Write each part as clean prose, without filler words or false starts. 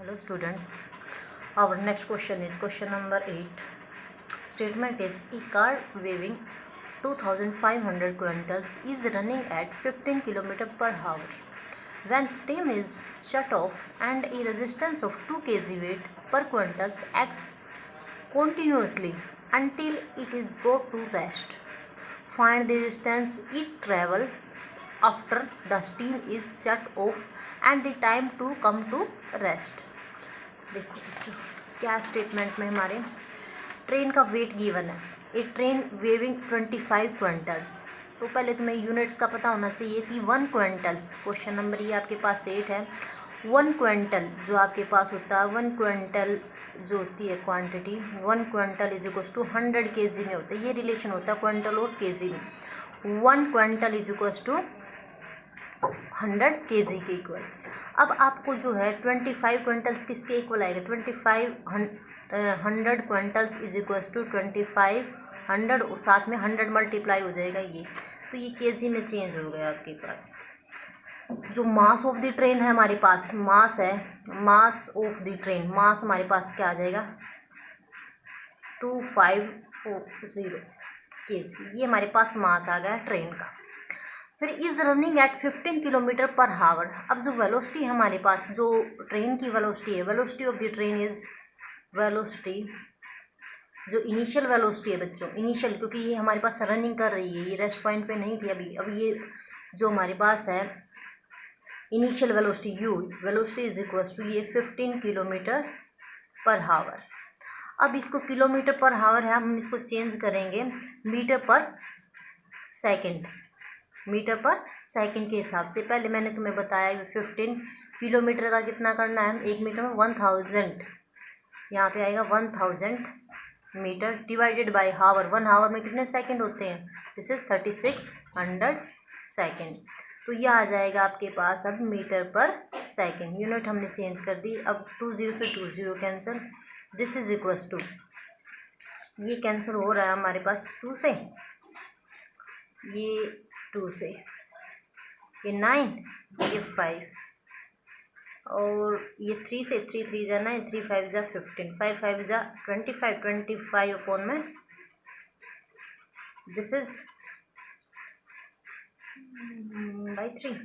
Hello students, our next question is question number 8. Statement is a car weighing 2500 quintals is running at 15 km per hour. When steam is shut off and a resistance of 2 kg weight per quintals acts continuously until it is brought to rest. Find the distance it travels after the steam is shut off and the time to come to rest. देखो बच्चों, क्या statement में हमारे train का wait given है, ए train waving 25 quintals. तो पहले तुम्हें यूनिट्स का पता होना चाहिए थी 1 क्विंटल्स। क्वेश्चन नंबर ये आपके पास 8 है। 1 क्विंटल जो आपके पास होता है, 1 क्विंटल जो होती है quantity, 1 quintal is equals to 100 kg में होता है। ये रिलेशन होता है क्विंटल और kg में। 1 quintal is equals to 100 kg के इक्वल। अब आपको जो है 25 क्विंटल्स किसके इक्वल आएगा? 100 क्विंटल्स इज इक्वल्स टू 2500 और साथ में 100 मल्टीप्लाई हो जाएगा ये, तो ये केजी में चेंज हो गया आपके पास। जो मास ऑफ द ट्रेन है हमारे पास, मास है, मास ऑफ द ट्रेन, मास हमारे पास क्या आ जाएगा? 2540 kg। ये हमारे पास मास आ गया ट्रेन का। फिर इज़ रनिंग एट 15 किलोमीटर पर हावर। अब जो वेलोसिटी हमारे पास, जो ट्रेन की वेलोसिटी है, velocity of the train is velocity, जो इनिशियल वेलोसिटी है बच्चों, इनिशियल, क्योंकि ये हमारे पास रनिंग कर रही है, ये रेस्ट पॉइंट पे नहीं थी अभी। अब ये जो हमारे पास है initial velocity U, velocity is equals to ये 15 किलोमीटर पर हावर। अब इसको किलोमीटर पर हावर है, हम इसको चेंज करेंगे मीटर पर सेकेंड, मीटर पर सेकंड के हिसाब से। पहले मैंने तुम्हें बताया 15 किलोमीटर का कितना करना है, 1 मीटर में 1000, यहाँ पे आएगा 1000 मीटर डिवाइडेड बाय हावर। 1 हावर में कितने सेकंड होते हैं? This is 3600 second. तो यह आ जाएगा आपके पास अब मीटर पर सेकंड। यूनिट हमने चेंज कर दी। अब 20 से 20 cancel, this is equals to, ये कैंसिल हो रहा है हमारे पास 2 से, ये 2 से, ये 9, ये 5 और ये 3 से, 3 3 जा 9, 3 5 जा 15, 5 5 जा 25, 25 अपॉन में दिस इज बाई 3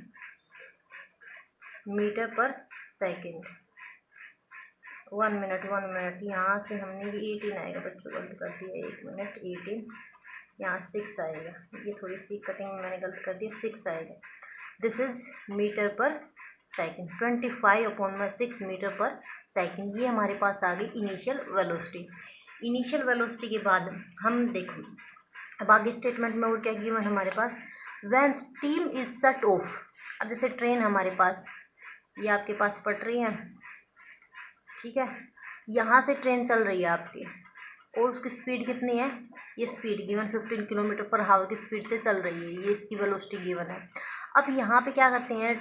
मीटर पर सेकंड। 1 मिनट, 1 मिनट, यहाँ से हमने ये 18 आएगा बच्चों, गलत कर दिया, 1 मिनट 18, यहाँ 6 आएगा, ये थोड़ी सी कटिंग मैंने गलत कर दी, 6 आएगा। दिस इज़ मीटर पर सेकंड। 25 अपॉन में 6 मीटर पर सेकंड। ये हमारे पास आ गई इनिशियल वेलोसिटी। इनिशियल वेलोसिटी के बाद हम देखो अब आगे स्टेटमेंट में और क्या गिवन हमारे पास, when steam is shut off. अब जैसे ट्रेन हमारे पास, ये आपके पास पटरी है, ठीक है, यहाँ से ट्रेन चल रही है आपकी और उसकी स्पीड कितनी है? ये स्पीड गिवन 15 किलोमीटर पर हावर की स्पीड से चल रही है, ये इसकी वेलोसिटी गिवन है। अब यहाँ पे क्या करते हैं,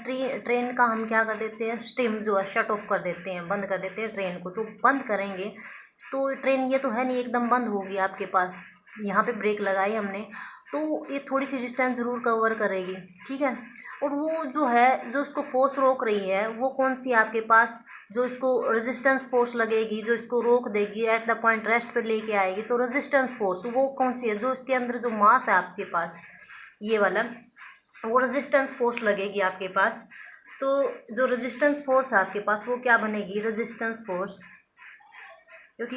ट्रेन का हम क्या कर देते हैं, स्टीम जो है शट ऑफ कर देते हैं, बंद कर देते हैं ट्रेन को। तो बंद करेंगे तो ट्रेन ये तो है नहीं एकदम बंद होगी आपके पास, यहाँ पे ब्रेक लगाई हमने तो ये थोड़ी सी डिस्टेंस ज़रूर कवर करेगी, ठीक है। और वो जो है, जो इसको फोर्स रोक रही है, वो कौन सी है आपके पास, जो इसको रेजिस्टेंस फोर्स लगेगी, जो इसको रोक देगी, एट द पॉइंट रेस्ट पे लेके आएगी, तो रेजिस्टेंस फोर्स वो कौन सी है? जो इसके अंदर जो मास है आपके पास, ये वाला, वो रेजिस्टेंस फोर्स लगेगी आपके पास। तो जो रेजिस्टेंस फोर्स है आपके पास, वो क्या बनेगी? रेजिस्टेंस फोर्स, क्योंकि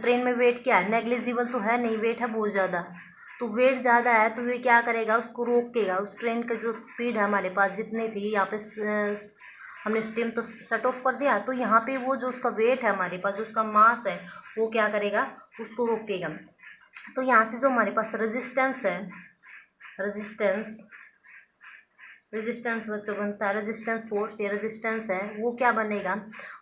ट्रेन में वेट क्या है, नेग्लिजिबल तो है नहीं, वेट है बहुत ज़्यादा। तो वेट ज़्यादा है तो ये क्या करेगा, उसको रोकेगा। उस ट्रेन का जो स्पीड है हमारे पास जितनी थी, यहाँ पे हमने स्टीम तो शट ऑफ कर दिया, तो यहाँ पे वो जो उसका वेट है हमारे पास, जो उसका मास है, वो क्या करेगा, उसको रोकेगा। तो यहाँ से जो हमारे पास रेजिस्टेंस है, रेजिस्टेंस बच्चों बनता है रेजिस्टेंस फोर्स, या रेजिस्टेंस है, वो क्या बनेगा,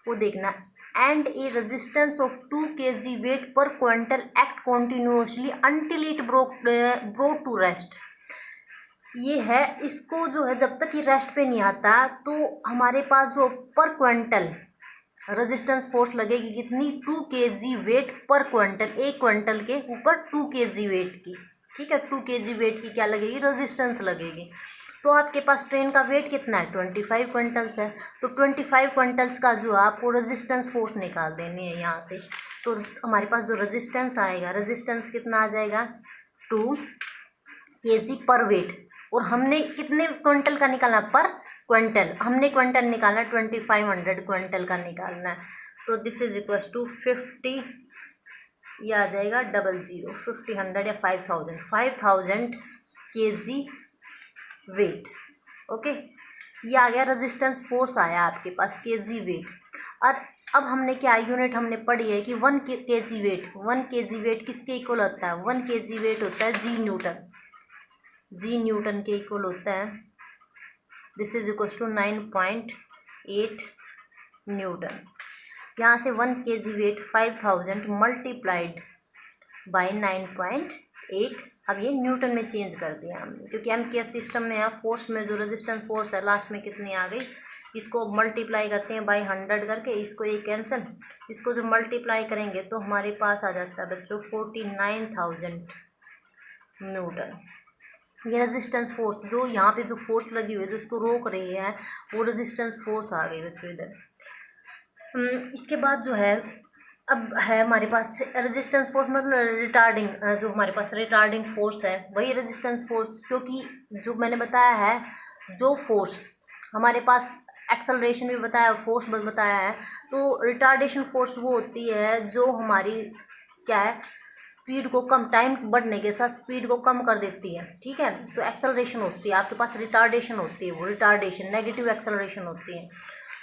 वो देखना। And a resistance of 2 kg weight per quintal act continuously until it brought to rest. ये है, इसको जो है जब तक ये रेस्ट पे नहीं आता तो हमारे पास जो पर क्विंटल रेजिस्टेंस फोर्स लगेगी कितनी? 2 kg वेट पर क्विंटल, एक क्विंटल के ऊपर 2 kg वेट की, ठीक है, 2 kg वेट की क्या लगेगी? रेजिस्टेंस लगेगी। तो आपके पास ट्रेन का वेट कितना है, 25 क्विंटल्स है। तो 25 क्विंटल्स का जो आपको रेजिस्टेंस फोर्स निकाल देनी है यहाँ से। तो हमारे पास जो रेजिस्टेंस आएगा, रेजिस्टेंस कितना आ जाएगा, 2 kg पर वेट। और हमने कितने क्विंटल का निकालना, पर क्विंटल, हमने क्विंटल निकालना 2500 क्विंटल का निकालना है। तो दिस इज इक्वल टू 50, ये आ जाएगा 00, 50, 100 या 5000 kg वेट। ओके, ये आ गया रेजिस्टेंस फोर्स आया आपके पास, kg वेट। और अब हमने क्या यूनिट हमने पढ़ी है कि 1 kg वेट, 1 kg वेट किसके इक्वल होता है, 1 kg वेट होता है जी न्यूटन, जी न्यूटन के इक्वल होता है। This is equal to 9.8 newton. यहाँ से 1 kg वेट 5000 मल्टीप्लाइड बाय 9.8। अब ये न्यूटन में चेंज कर दिया हमने, क्योंकि एमकेएस सिस्टम में यहाँ फोर्स में जो रेजिस्टेंस फोर्स है लास्ट में कितनी आ गई, इसको मल्टीप्लाई करते हैं बाय 100 करके, इसको ये कैंसिल, इसको जो मल्टीप्लाई करेंगे तो हमारे पास आ जाता है बच्चों 49,000 न्यूटन। ये रेजिस्टेंस फोर्स जो यहाँ पे जो फोर्स लगी हुई है जो इसको रोक रही है, वो रेजिस्टेंस फोर्स आ गई बच्चों इधर। इसके बाद जो है अब है हमारे पास रेजिस्टेंस फोर्स, मतलब रिटार्डिंग, जो हमारे पास रिटार्डिंग फोर्स है वही रेजिस्टेंस फोर्स। क्योंकि जो मैंने बताया है, जो फोर्स हमारे पास एक्सेलरेशन भी बताया, फोर्स भी बताया है, तो रिटार्डेशन फोर्स वो होती है जो हमारी क्या है, स्पीड को कम, टाइम बढ़ने के साथ स्पीड को कम कर देती है। ठीक है, तो एक्सेलरेशन होती है आपके पास, रिटार्डेशन होती है, वो रिटार्डेशन नेगेटिव एक्सेलरेशन होती है।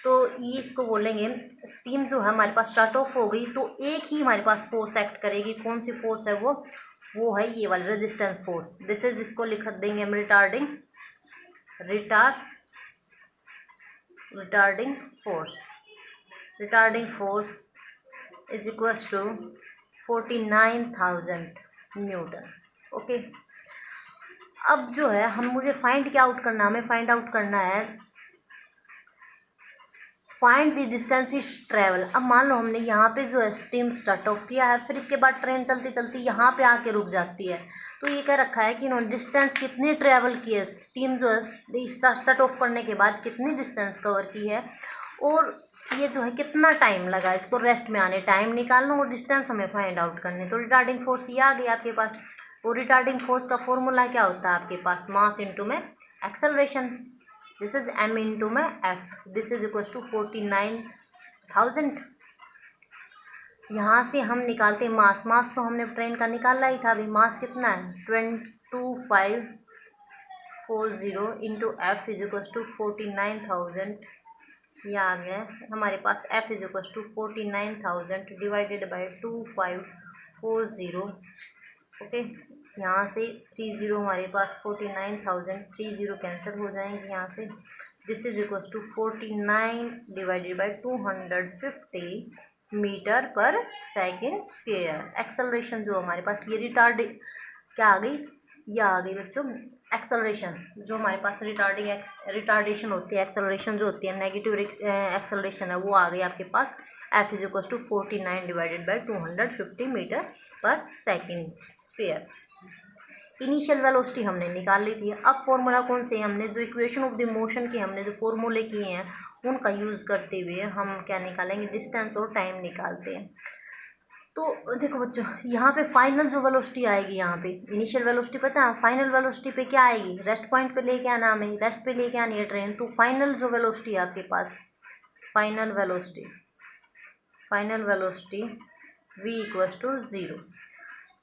तो ये इसको बोलेंगे, स्टीम जो है हमारे पास शट ऑफ हो गई तो एक ही हमारे पास फोर्स एक्ट करेगी। कौन सी फोर्स है वो है ये वाली रेजिस्टेंस फोर्स। दिस इज, इसको लिख देंगे हम retarding force. Retarding force is equal to 49,000 newton. Okay, अब जो है मुझे फाइंड क्या आउट करना, हमें फाइंड आउट करना है find the distance is travel. अब मान लो हमने यहाँ पे जो है स्टीम स्टार्ट ऑफ किया है, फिर इसके बाद ट्रेन चलती चलती यहाँ पे आके रुक जाती है। तो ये कह रखा है कि इन्होंने डिस्टेंस कितनी ट्रैवल की है, स्टीम जो है शट ऑफ करने के बाद कितनी डिस्टेंस कवर की है, और ये जो है कितना टाइम लगा इसको रेस्ट में आने, टाइम निकालना और डिस्टेंस हमें फाइंड आउट करनी। तो रिटार्डिंग फोर्स ये आ गई आपके पास। और रिटार्डिंग फोर्स का फॉर्मूला क्या होता है आपके पास, मास इंटू में acceleration. This is m into में f। This is equal to 49,000। यहाँ से हम निकालते हैं मास, मास तो हमने ट्रेन का निकाला ही था अभी। मास कितना है, 2540 into F is equal to 49,000। यह आ गया हमारे पास f is equal to 49,000 divided by 2540। Okay, यहाँ से 30 हमारे पास 49,000, 30 कैंसिल हो जाएंगे यहाँ से। This is equal to 49 divided by 250 metre पर सेकेंड स्क्वेयर। एक्सेलरेशन जो हमारे पास ये क्या आ गई, ये आ गई बच्चों एक्सेलरेशन। जो हमारे पास रिटार्डेशन होती है, एक्सेलरेशन जो होती है नेगेटिव एक्सेलरेशन है, वो आ गई आपके पास f is equal to 49 divided by 250 metre पर सेकेंड स्क्वेयर। इनिशियल वेलोसिटी हमने निकाल ली थी। अब फॉर्मूला कौन से, हमने जो इक्वेशन ऑफ द मोशन के हमने जो फॉर्मूले किए हैं उनका यूज़ करते हुए हम क्या निकालेंगे, डिस्टेंस और टाइम निकालते हैं। तो देखो बच्चों, यहाँ पे फाइनल जो वेलोसिटी आएगी, यहाँ पे इनिशियल वेलोसिटी पता है, फाइनल वेलोसिटी पे क्या आएगी, रेस्ट पॉइंट पे लेके आना हमें, रेस्ट पे लेके आनी है ट्रेन। तो फाइनल जो वेलोसिटी है आपके पास, final velocity v equals to 0।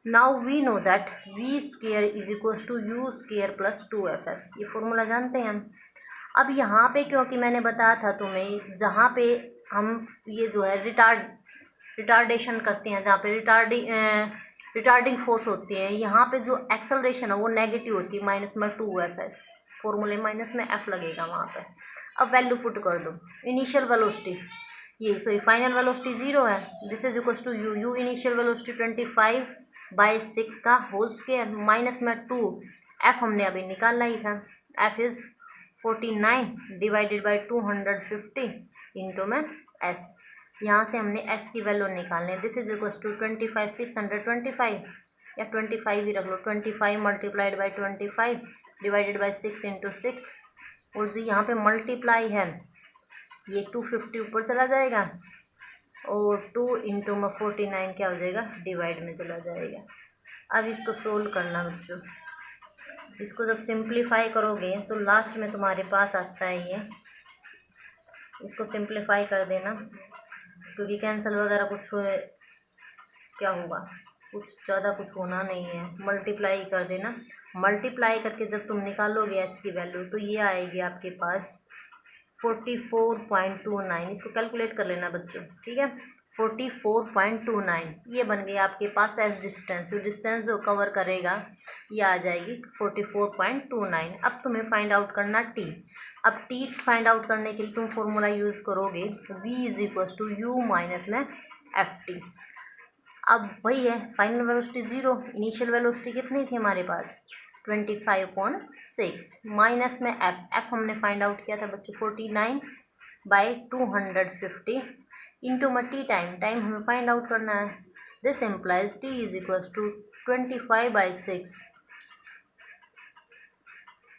Now we know that v square is equals to u square plus 2fs। ये फॉर्मूला जानते हैं हम। अब यहाँ पे क्योंकि मैंने बताया था तुम्हें, जहाँ पे हम ये जो है रिटार्डेशन करते हैं, जहाँ पे रिटार्डिंग फोर्स होती है, यहाँ पे जो एक्सेलरेशन है वो नेगेटिव होती है, माइनस में 2fs, फॉर्मूले माइनस में f लगेगा वहाँ पे। अब वैल्यू पुट कर दो, इनिशियल वेलोसिटी फाइनल वेलोसिटी 0 है। This is equal to u initial velocity 25/6 का होल स्क्वायर माइनस में 2, f हमने अभी निकालना ही था, f is 49 divided by 250 into में s। यहाँ से हमने s की वैल्यू निकालनी है। दिस इज इक्वल टू 25 625 या 25 ही रख लो, 25 multiplied by 25 divided by 6 into 6, और जो यहाँ पे मल्टीप्लाई है ये 250 ऊपर चला जाएगा, और 2 इंटू में 49 क्या हो जाएगा, डिवाइड में चला जाएगा। अब इसको सोल्व करना बच्चों, इसको जब सिंप्लीफाई करोगे तो लास्ट में तुम्हारे पास आता है ये, इसको सिंप्लीफाई कर देना, क्योंकि कैंसिल वगैरह कुछ क्या होगा, कुछ ज़्यादा कुछ होना नहीं है, मल्टीप्लाई कर देना। मल्टीप्लाई करके जब तुम निकालोगे एस की वैल्यू तो ये आएगी आपके पास 44.29। इसको कैलकुलेट कर लेना बच्चों, ठीक है, 44.29 ये बन गया आपके पास एस डिस्टेंस। जो डिस्टेंस जो कवर करेगा ये आ जाएगी 44.29। अब तुम्हें फाइंड आउट करना टी। अब टी फाइंड आउट करने के लिए तुम फॉर्मूला यूज़ करोगे v is equals to U minus में एफ टी। अब वही है, फाइनल वेलोसिटी 0, इनिशियल वेलोसिटी कितनी थी हमारे पास 25.6, माइनस में एफ हमने फाइंड आउट किया था बच्चों 49/250 इंटू में टी टाइम हमें फाइंड आउट करना है। This implies T is equals to 25/6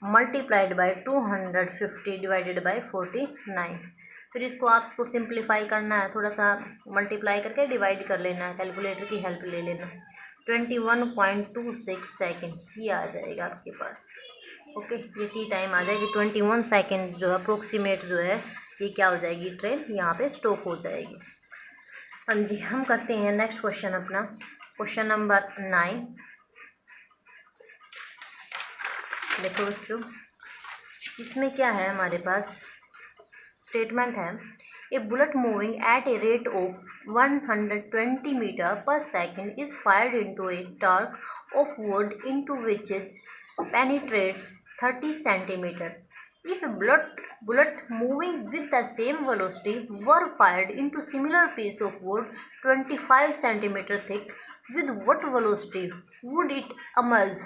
multiplied by 250 divided by 49। फिर इसको आपको सिंप्लीफाई करना है, थोड़ा सा मल्टीप्लाई करके डिवाइड कर लेना है, कैलकुलेटर की हेल्प ले लेना। 21.26 सेकेंड ये आ जाएगा आपके पास। ओके, ये टी टाइम आ जाएगी 21 सेकेंड जो अप्रोक्सीमेट जो है ये क्या हो जाएगी, ट्रेन यहाँ पे स्टॉप हो जाएगी। हाँ जी, हम करते हैं नेक्स्ट क्वेश्चन अपना, क्वेश्चन नंबर 9। देखो बच्चों, इसमें क्या है हमारे पास, स्टेटमेंट है a bullet moving at a rate of 120 metre पर second is fired into a trunk of wood into which is penetrates 30 centimeter. If a bullet moving with the same velocity were fired into similar piece of wood 25 centimeter thick, with what velocity would it emerge?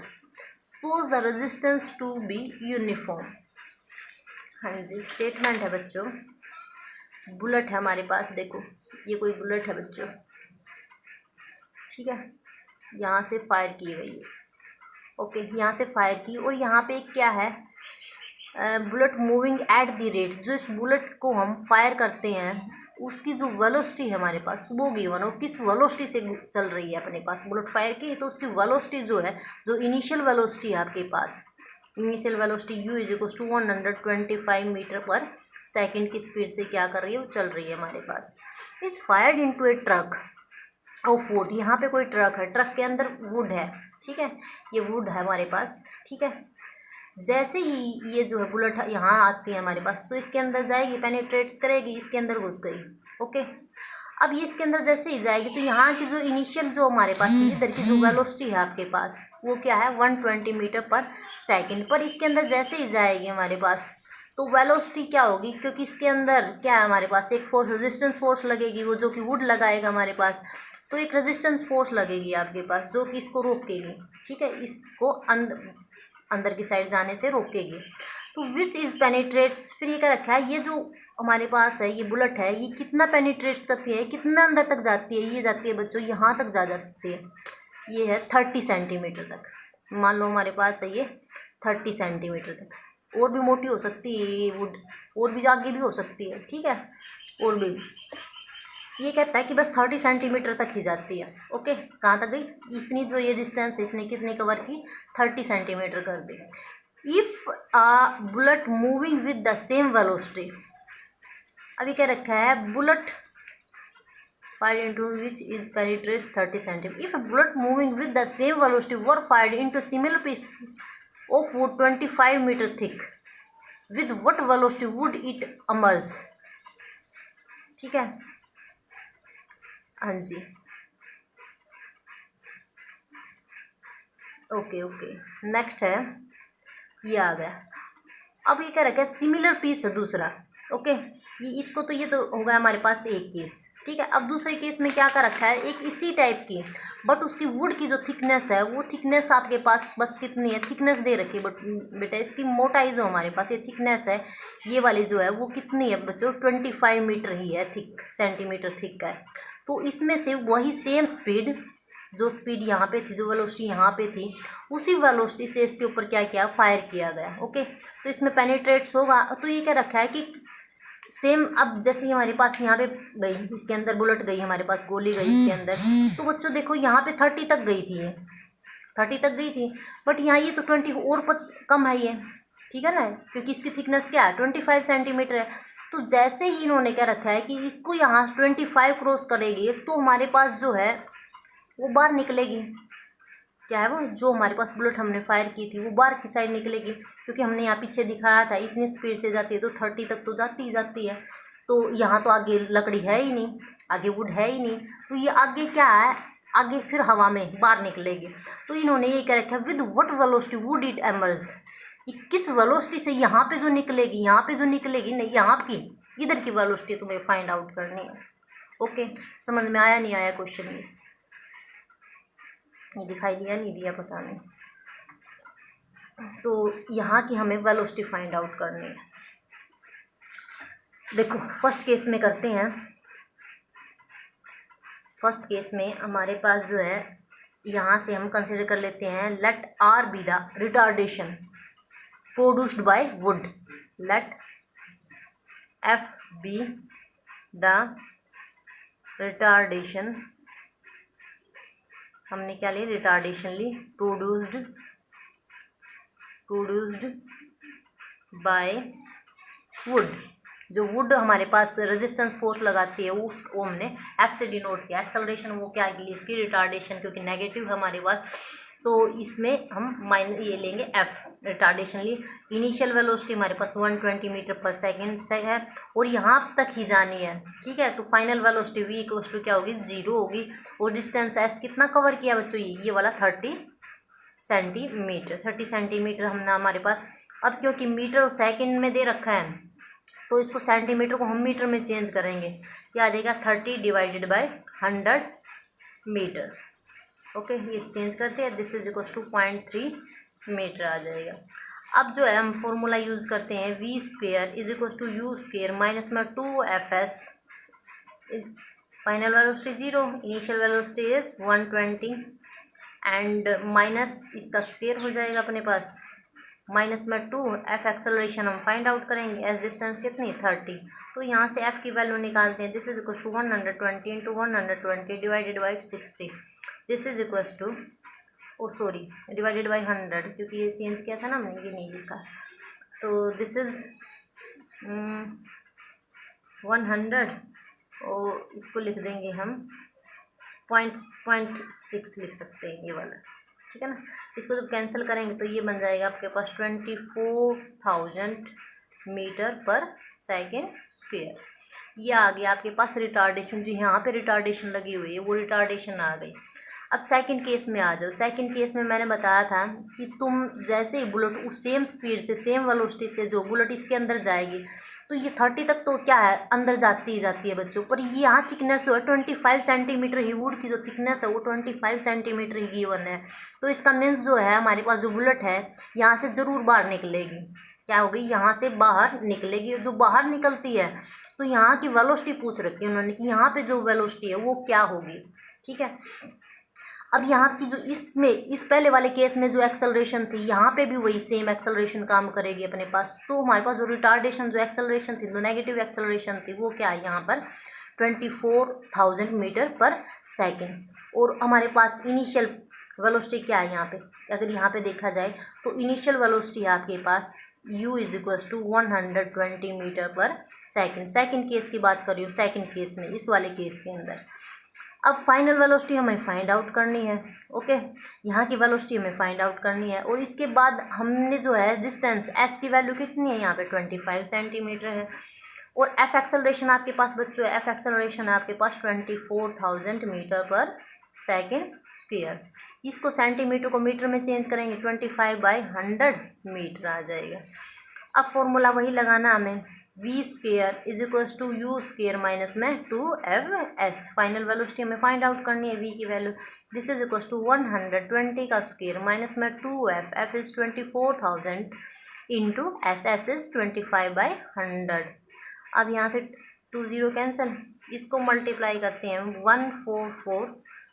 Suppose the resistance to be uniform. हाँ जी, statement है बच्चों, bullet है हमारे पास, देखो ये कोई bullet है बच्चों, ठीक है, यहाँ से फायर की गई है। ओके, यहाँ से फायर की, और यहाँ पे क्या है, bullet moving at the rate, जो इस बुलेट को हम फायर करते हैं उसकी जो वेलोसिटी है हमारे पास वो गिवन हो, किस वेलोसिटी से चल रही है अपने पास बुलेट फायर की, तो उसकी वेलोसिटी जो है, जो इनिशियल वेलोसिटी है आपके पास, initial velocity u is equal to 125 metre पर सेकेंड की स्पीड से क्या कर रही है, वो चल रही है हमारे पास। Is fired into a trunk of wood, यहाँ पे कोई ट्रक है, ट्रक के अंदर वुड है, ठीक है, ये वुड है हमारे पास, ठीक है। जैसे ही ये जो है बुलेट यहाँ आती है हमारे पास, तो इसके अंदर जाएगी, पेनिट्रेट्स करेगी, इसके अंदर घुस गई। ओके, अब ये इसके अंदर जैसे ही जाएगी तो यहाँ की जो इनिशियल जो हमारे पास इधर की जो वेलोसिटी है आपके पास वो क्या है 120 मीटर पर सेकेंड, पर इसके अंदर जैसे ही जाएगी हमारे पास तो वेलोसिटी क्या होगी, क्योंकि इसके अंदर क्या है हमारे पास एक फोर्स, रेजिस्टेंस फोर्स लगेगी, वो जो कि वुड लगाएगा हमारे पास, तो एक रेजिस्टेंस फोर्स लगेगी आपके पास जो कि इसको रोकेगी, ठीक है, इसको अंदर की साइड जाने से रोकेगी। तो विच इज़ पेनिट्रेट्स, फिर ये क्या रखा है, ये जो हमारे पास है ये बुलेट है, ये कितना पेनिट्रेट्स करती है, कितना अंदर तक जाती है, ये जाती है बच्चों यहाँ तक जा जाती है, ये है 30 सेंटीमीटर तक, मान लो हमारे पास है ये 30 सेंटीमीटर तक, और भी मोटी हो सकती है ये वुड, और भी आगे भी हो सकती है, ठीक है, और भी। ये कहता है कि बस 30 सेंटीमीटर तक ही जाती है। ओके, कहाँ तक गई, इतनी जो ये डिस्टेंस है इसने कितनी कवर की, 30 सेंटीमीटर कर दी। If a bullet moving with the same velocity, अभी क्या रखा है, bullet fired into which is penetrates 30 centimeter. If a bullet moving with the same velocity were fired into similar piece of wood 25 meter thick, with what velocity would it emerge? ठीक है, हाँ जी, okay okay, next है, ये आ गया। अब ये क्या रखा है, सिमिलर पीस है दूसरा। ओके, ये इसको तो ये तो होगा हमारे पास एक केस, ठीक है। अब दूसरे केस में क्या कर रखा है, एक इसी टाइप की, बट उसकी वुड की जो थिकनेस है वो थिकनेस आपके पास बस कितनी है, थिकनेस दे रखी है, बट बेटा इसकी मोटाई जो हमारे पास ये थिकनेस है ये वाली जो है वो कितनी है बच्चों, 25 मीटर ही है, थिक सेंटीमीटर थिक है। तो इसमें से वही सेम स्पीड जो स्पीड यहाँ पे थी, जो वेलोसिटी यहाँ पे थी, उसी वेलोसिटी से इसके ऊपर क्या किया, फायर किया गया। ओके, तो इसमें पेनिट्रेट्स होगा। तो ये क्या रखा है कि सेम, अब जैसे ही हमारे पास यहाँ पे गई, इसके अंदर बुलेट गई, हमारे पास गोली गई इसके अंदर, तो बच्चों देखो यहाँ पे 30 तक गई थी, ये 30 तक गई थी, बट यहाँ ये तो 20 और कम है ये, ठीक है ना, क्योंकि इसकी थिकनेस क्या है, 25 सेंटीमीटर है। तो जैसे ही इन्होंने क्या रखा है कि इसको यहाँ 25 क्रॉस करेगी तो हमारे पास जो है वो बाहर निकलेगी। क्या है वो, जो हमारे पास बुलेट हमने फायर की थी वो बाहर की साइड निकलेगी, क्योंकि हमने यहाँ पीछे दिखाया था इतनी स्पीड से जाती है तो 30 तक तो जाती ही जाती है। तो यहाँ तो आगे लकड़ी है ही नहीं, आगे वुड है ही नहीं, तो ये आगे क्या है, आगे फिर हवा में बाहर निकलेगी। तो इन्होंने ये क्या रखा है, with what velocity would it emerge, किस वेलोसिटी से यहाँ पे जो निकलेगी, यहाँ पे जो निकलेगी नहीं, यहाँ की इधर की वेलोसिटी तुम्हें फाइंड आउट करनी है। ओके, समझ में आया नहीं आया क्वेश्चन ये दिखाई दिया नहीं दिया पता नहीं। तो यहाँ की हमें वेलोसिटी फाइंड आउट करनी है। देखो फर्स्ट केस में करते हैं। फर्स्ट केस में हमारे पास जो है, यहाँ से हम कंसिडर कर लेते हैं, let r be the retardation produced by wood, let f be the retardation, हमने क्या ली, रिटार्डेशन ली, प्रोड्यूस्ड बाय वुड। जो वुड हमारे पास रेजिस्टेंस फोर्स लगाती है वो हमने एफ से डिनोट किया। एक्सेलरेशन वो क्या ली, इसकी रिटार्डेशन, क्योंकि नेगेटिव है हमारे पास, तो इसमें हम माइनस ये लेंगे एफ, रिटार्डेशन ली। इनिशियल वेलोसिटी हमारे पास 120 मीटर पर सेकेंड से है और यहाँ तक ही जानी है, ठीक है। तो final velocity v equals to क्या होगी, 0 होगी। और डिस्टेंस एस कितना कवर किया बच्चों, ये वाला 30 सेंटीमीटर। 30 सेंटीमीटर हमने हमारे पास, अब क्योंकि मीटर और सेकेंड में दे रखा है तो इसको सेंटीमीटर को हम मीटर में चेंज करेंगे, क्या आ जाएगा 30 डिवाइडेड बाय 100 मीटर। ओके, ये चेंज करते हैं, this is equals to 0.3 metre आ जाएगा। अब जो है हम फॉर्मूला यूज़ करते हैं, v square is equals to u square minus में 2fs, final velocity 0, initial velocity is 120 and minus इसका स्क्वेयर हो जाएगा अपने पास, माइनस में 2, एफ एक्सेलरेशन हम फाइंड आउट करेंगे, एस डिस्टेंस कितनी 30, तो यहाँ से एफ की वैल्यू निकालते हैं, this is equals to 120 into 120 divided by 60, this is equals to, oh sorry divided by 100, क्योंकि ये चेंज किया था ना हमने, ये नहीं लिखा, तो दिस इज 100 और इसको लिख देंगे हम 0.6 लिख सकते हैं ये वाला, ठीक है ना। इसको जब कैंसिल करेंगे तो ये बन जाएगा आपके पास 24,000 मीटर पर सेकेंड स्क्वेयर। ये आ गया आपके पास रिटार्डेशन, जो यहाँ पे रिटार्डेशन लगी हुई है वो रिटार्डेशन आ गई। अब सेकंड केस में आ जाओ। सेकंड केस में मैंने बताया था कि तुम जैसे ही बुलेट उस सेम स्पीड से, सेम वेलोसिटी से जो बुलेट इसके अंदर जाएगी, तो ये 30 तक तो क्या है, अंदर जाती ही जाती है बच्चों। पर ये यहाँ थिकनेस जो है 25 सेंटीमीटर ही, वुड की जो थिकनेस है वो 25 सेंटीमीटर ही गिवन है। तो इसका मीन्स जो है हमारे पास जो बुलेट है यहाँ से ज़रूर बाहर निकलेगी, क्या होगी, यहाँ से बाहर निकलेगी। जो बाहर निकलती है तो यहाँ की वेलोसिटी पूछ रखी है उन्होंने कि यहाँ पे जो वेलोसिटी है वो क्या होगी, ठीक है। अब यहाँ की जो इसमें, इस पहले वाले केस में जो एक्सेलरेशन थी, यहाँ पे भी वही सेम एक्सेलरेशन काम करेगी अपने पास। तो हमारे पास जो रिटार्डेशन, जो एक्सेलरेशन थी, जो नेगेटिव एक्सेलरेशन थी, वो क्या है यहाँ पर 24,000 मीटर पर सेकेंड। और हमारे पास इनिशियल वेलोसिटी क्या है यहाँ पे, अगर यहाँ पे देखा जाए तो इनिशियल वेलोसिटी है आपके पास u is equals to 120 metre पर सेकेंड। सेकेंड केस की बात कर रही हूँ, सेकेंड केस में, इस वाले केस के अंदर। अब फाइनल वेलोसिटी हमें फाइंड आउट करनी है, ओके। यहाँ की वेलोसिटी हमें फाइंड आउट करनी है। और इसके बाद हमने जो है डिस्टेंस s की वैल्यू कितनी है यहाँ पे 25 सेंटीमीटर है। और f एक्सेलरेशन आपके पास बच्चों है, f एक्सेलरेशन आपके पास 24,000 मीटर पर सेकेंड स्क्वेयर। इसको सेंटीमीटर को मीटर में चेंज करेंगे, 25/100 मीटर आ जाएगा। अब फॉर्मूला वही लगाना हमें, v square is equals to u square minus में 2f s। फाइनल वेलोसिटी हमें फाइंड आउट करनी है, v की value, this is equals to 120 का स्क्वेयर माइनस में 2f, f is 24,000 into s is 25/100। अब यहाँ से 20 कैंसिल, इसको मल्टीप्लाई करते हैं 144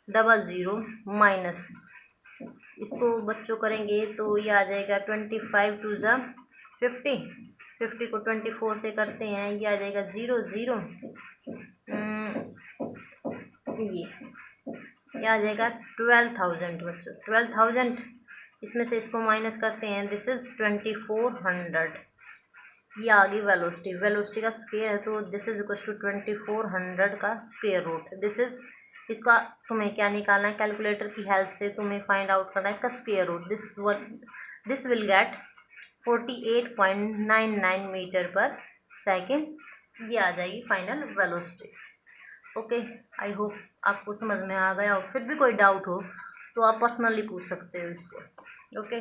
00 माइनस, इसको बच्चों करेंगे तो ये आ जाएगा 25 टू ज़ा 50, 50 को 24 से करते हैं, ये आ जाएगा 00, ये आ जाएगा 12,000 बच्चों, 12,000। इसमें से इसको माइनस करते हैं, दिस इज़ 2400। ये आ गई वेलोसिटी, वेलोसिटी का स्क्वायर है तो दिस इज इक्वल टू 2400 का स्क्वायर रूट। दिस इज, इसका तुम्हें क्या निकालना है, कैलकुलेटर की हेल्प से तुम्हें फाइंड आउट करना है इसका square root. This will get 48.99 metre पर सेकेंड। ये आ जाएगी final velocity. Okay, I hope आपको समझ में आ गया हो। फिर भी कोई डाउट हो तो आप पर्सनली पूछ सकते हो इसको। ओके।